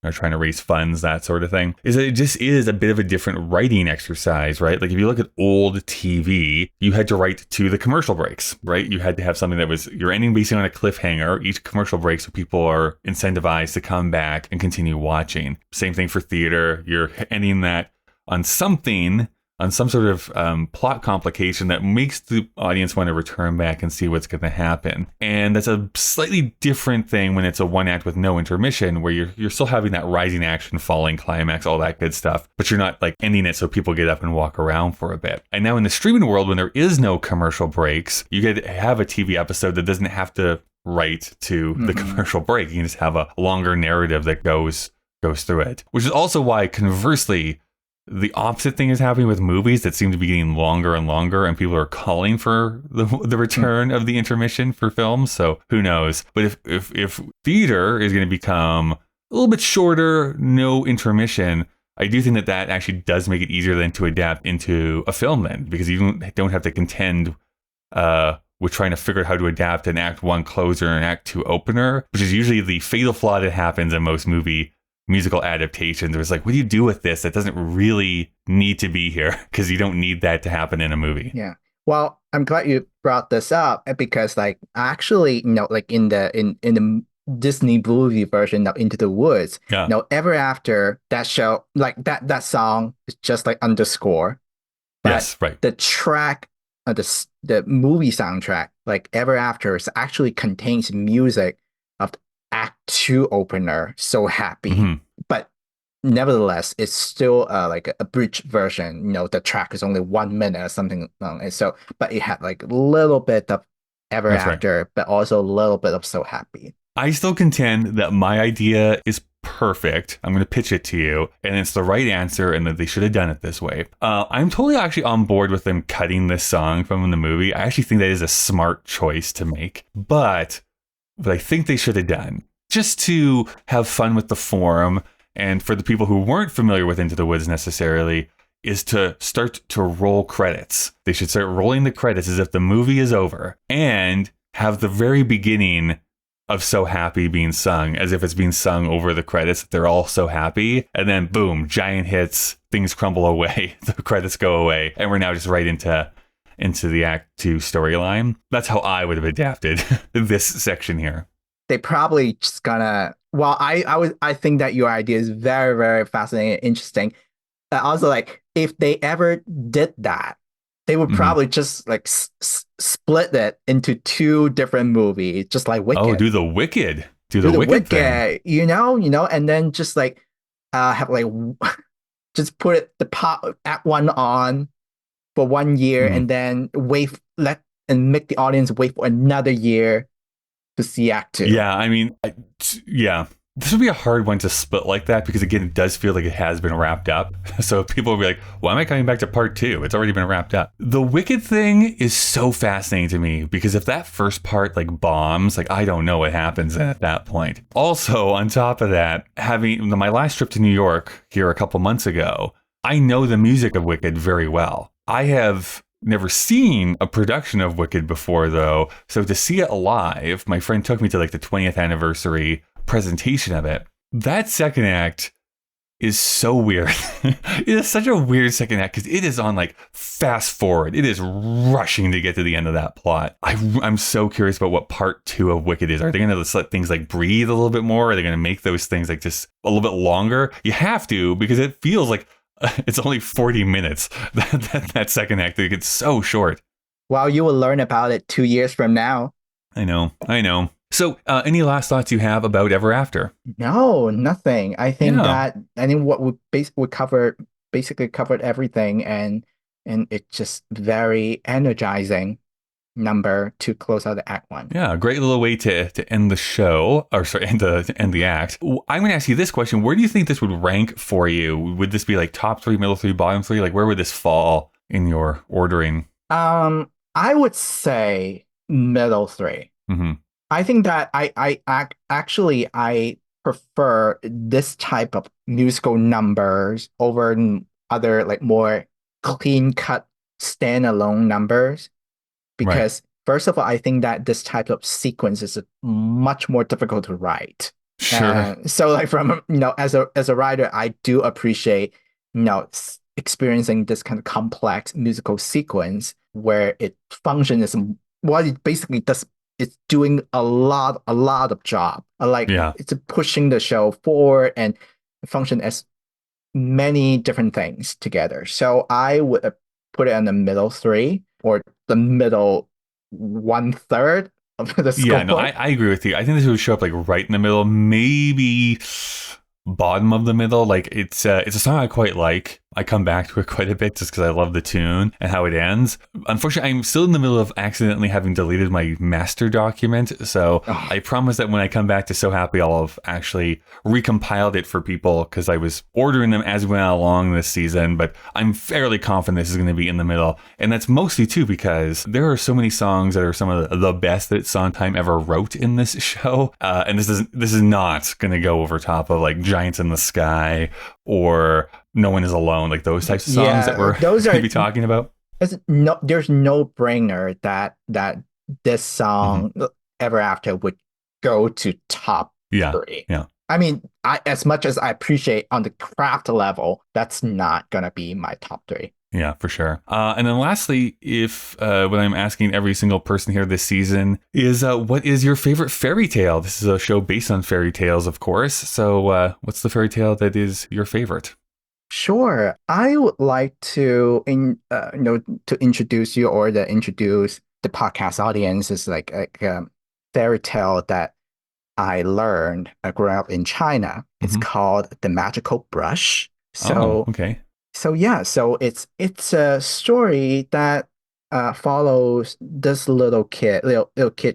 are trying to raise funds, that sort of thing. It just is a bit of a different writing exercise, right? Like if you look at old TV, you had to write to the commercial breaks, right? You had to have something that was your ending based on a cliffhanger, each commercial break, so people are incentivized to come back and continue watching. Same thing for theater. You're ending that on something, on some sort of plot complication that makes the audience want to return back and see what's going to happen. And that's a slightly different thing when it's a one act with no intermission, where you're still having that rising action, falling climax, all that good stuff, but you're not like ending it so people get up and walk around for a bit. And now in the streaming world, when there is no commercial breaks, you get to have a TV episode that doesn't have to right to the commercial break. You can just have a longer narrative that goes through it, which is also why, conversely, the opposite thing is happening with movies that seem to be getting longer and longer, and people are calling for the return of the intermission for films. So who knows? But if theater is going to become a little bit shorter, no intermission, I do think that actually does make it easier then to adapt into a film then, because you don't have to contend with trying to figure out how to adapt an Act 1 closer and Act 2 opener, which is usually the fatal flaw that happens in most musical adaptations. It was like, what do you do with this? That doesn't really need to be here, because you don't need that to happen in a movie. Yeah. Well, I'm glad you brought this up, because like actually, like in the Disney movie version of Into the Woods, Ever After, that show, like that song is just like underscore. But yes, right. The track, the movie soundtrack, like Ever After, actually contains music of Act 2 opener, So Happy. But nevertheless, it's still like a bridge version. The track is only 1 minute or something long. And so, but it had like a little bit of Ever After, but also a little bit of So Happy. I still contend that my idea is perfect. I'm going to pitch it to you, and it's the right answer, and that they should have done it this way. I'm totally actually on board with them cutting this song from the movie. I actually think that is a smart choice to make. But what I think they should have done, just to have fun with the form, and for the people who weren't familiar with Into the Woods necessarily, is to start to roll credits. They should start rolling the credits as if the movie is over, and have the very beginning of So Happy being sung as if it's being sung over the credits. They're all so happy, and then boom, giant hits, things crumble away, the credits go away, and we're now just right into the Act 2 storyline. That's how I would have adapted this section here. They probably just gonna. Well, I think that your idea is very, very fascinating and interesting. Also, like, if they ever did that, they would probably just like split it into 2 different movies, just like Wicked. Oh, do the Wicked thing. And then just like have like just put Act 1 on for 1 year, and then make the audience wait for another year to see Act 2. Yeah, I mean, this would be a hard one to split like that, because again, it does feel like it has been wrapped up. So people will be like, why am I coming back to part 2? It's already been wrapped up. The Wicked thing is so fascinating to me, because if that first part like bombs, like I don't know what happens at that point. Also, on top of that, having my last trip to New York here a couple months ago, I know the music of Wicked very well. I have never seen a production of Wicked before, though. So to see it live, my friend took me to like the 20th anniversary presentation of it. That second act is so weird. It is such a weird second act, because it is on like fast forward. It is rushing to get to the end of that plot. I'm so curious about what part 2 of Wicked is. Are they going to let things like breathe a little bit more? Are they going to make those things like just a little bit longer? You have to, because it feels like it's only 40 minutes. That second act, it gets so short. Well, you will learn about it 2 years from now. I know. So, any last thoughts you have about Ever After? No, nothing. I think what we basically covered everything, and it's just very energizing number to close out the Act 1. Yeah, a great little way to end the show, or sorry, end the act. I'm going to ask you this question: where do you think this would rank for you? Would this be like top 3, middle 3, bottom 3? Like, where would this fall in your ordering? I would say middle 3. Mm-hmm. I think that I actually prefer this type of musical numbers over other like more clean cut standalone numbers, because first of all, I think that this type of sequence is much more difficult to write. Sure. So like from as a writer, I do appreciate experiencing this kind of complex musical sequence where it functions as what it basically does. It's doing a lot of job. It's pushing the show forward and function as many different things together. So I would put it in the middle 3, or the middle 1/3 of the score. Yeah, no, I agree with you. I think this would show up like right in the middle, maybe bottom of the middle. Like it's a song I quite like. I come back to it quite a bit just because I love the tune and how it ends. Unfortunately, I'm still in the middle of accidentally having deleted my master document. So I promise that when I come back to So Happy, I'll have actually recompiled it for people because I was ordering them as we went along this season. But I'm fairly confident this is going to be in the middle. And that's mostly too because there are so many songs that are some of the best that Sondheim ever wrote in this show. And this is not going to go over top of like Giants in the Sky or No One Is Alone, like those types of songs that we're going to be talking about. There's no brainer that this song Ever After would go to top 3. Yeah. I mean, as much as I appreciate on the craft level, that's not gonna be my top 3. Yeah, for sure. And then lastly, if what I'm asking every single person here this season is, what is your favorite fairy tale? This is a show based on fairy tales, of course. So what's the fairy tale that is your favorite? Sure. I would like to introduce you or to introduce the podcast audience is like a fairy tale that I learned growing up in China. It's called The Magical Brush. So okay. So it's a story that follows this little kid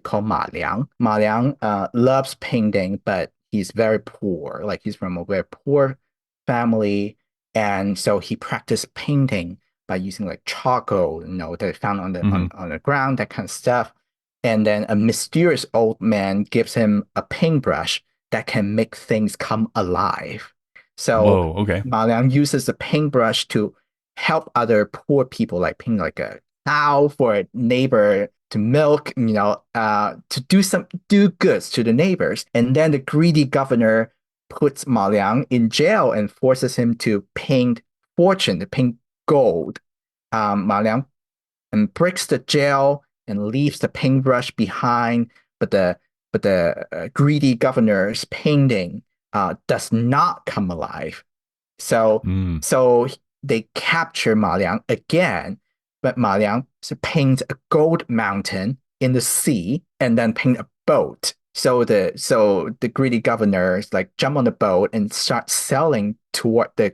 called Ma Liang. Ma Liang loves painting, but he's very poor. Like he's from a very poor family, and so he practiced painting by using like charcoal, that they found on the ground, that kind of stuff. And then a mysterious old man gives him a paintbrush that can make things come alive. So Ma Liang uses the paintbrush to help other poor people, like paint like a cow for a neighbor to milk, to do goods to the neighbors. And then the greedy governor puts Ma Liang in jail and forces him to paint fortune, to paint gold. Ma Liang and breaks the jail and leaves the paintbrush behind, but the greedy governor's painting does not come alive. So they capture Ma Liang again, but Ma Liang paints a gold mountain in the sea and then paint a boat. So the greedy governors like jump on the boat and start sailing toward the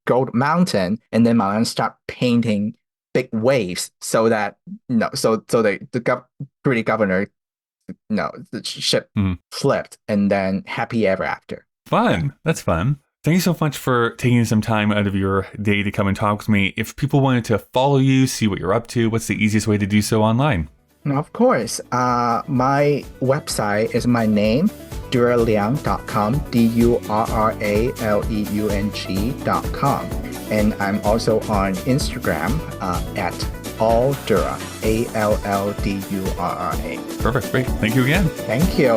gold mountain, and then Ma Liang start painting big waves so that the greedy governor, the ship flipped, and then happy ever after. Fun. That's fun. Thank you so much for taking some time out of your day to come and talk with me. If people wanted to follow you, see what you're up to, what's the easiest way to do so online? Of course. My website is my name, durraleung.com, DURRALEUNG.com. And I'm also on Instagram at alldurra, ALLDURRA. Perfect. Great. Thank you again. Thank you.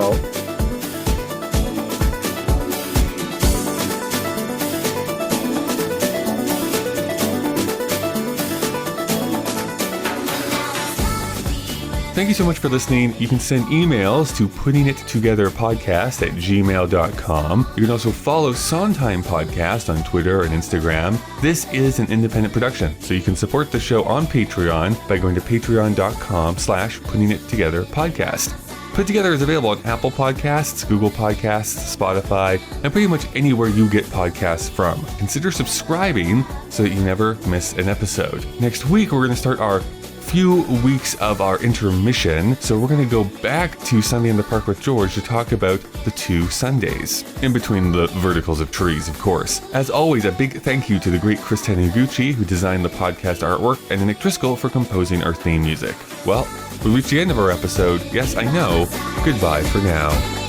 Thank you so much for listening. You can send emails to puttingittogetherpodcast@gmail.com. You can also follow Sondheim Podcast on Twitter and Instagram. This is an independent production, so you can support the show on Patreon by going to patreon.com/puttingittogetherpodcast. Put Together is available on Apple Podcasts, Google Podcasts, Spotify, and pretty much anywhere you get podcasts from. Consider subscribing so that you never miss an episode. Next week, we're going to start our few weeks of our intermission, so we're going to go back to Sunday in the Park with George to talk about the 2 Sundays, in between the verticals of trees, of course. As always, a big thank you to the great Chris Taniguchi, who designed the podcast artwork, and Nick Driscoll for composing our theme music. Well, we reached the end of our episode. Yes, I know. Goodbye for now.